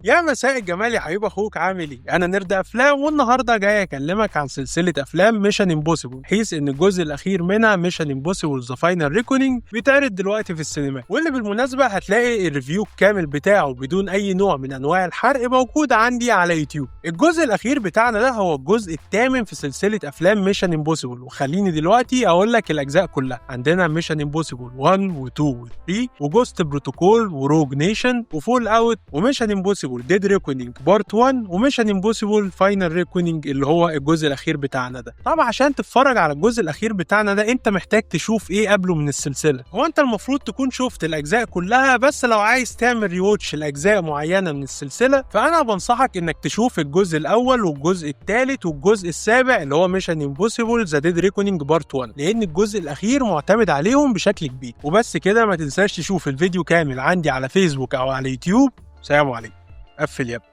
يا مساء الجمال يا حبيب اخوك، عامل ايه؟ انا نرد افلام، والنهارده جاي اكلمك عن سلسله افلام ميشن امبوسيبل، حيث ان الجزء الاخير منها ميشن امبوسيبل ذا فاينل ريكونينج بيتعرض دلوقتي في السينما، واللي بالمناسبه هتلاقي الريفيو الكامل بتاعه بدون اي نوع من انواع الحرق موجود عندي على يوتيوب. الجزء الاخير بتاعنا ده هو الجزء الثامن في سلسله افلام ميشن امبوسيبل، وخليني دلوقتي اقول لك الاجزاء كلها. عندنا ميشن امبوسيبل 1 و2 و3 وجوست بروتوكول وروج نيشن وفول اوت وميشن امبوسيبل ديد ريكونينج بارت 1 وميشن امبوسيبل فاينل ريكونينج اللي هو الجزء الاخير بتاعنا ده. طبعا عشان تتفرج على الجزء الاخير بتاعنا ده انت محتاج تشوف ايه قبله من السلسله. هو انت المفروض تكون شفت الاجزاء كلها، بس لو عايز تعمل ريوتش لاجزاء معينه من السلسله فانا بنصحك انك تشوف الجزء الاول والجزء الثالث والجزء السابع اللي هو ميشن امبوسيبل ذا ديد ريكونينج بارت 1، لان الجزء الاخير معتمد عليهم بشكل كبير. وبس كده، ما تنساش تشوف الفيديو كامل عندي على فيسبوك او على يوتيوب. سلام عليكم. قفل يا ابني.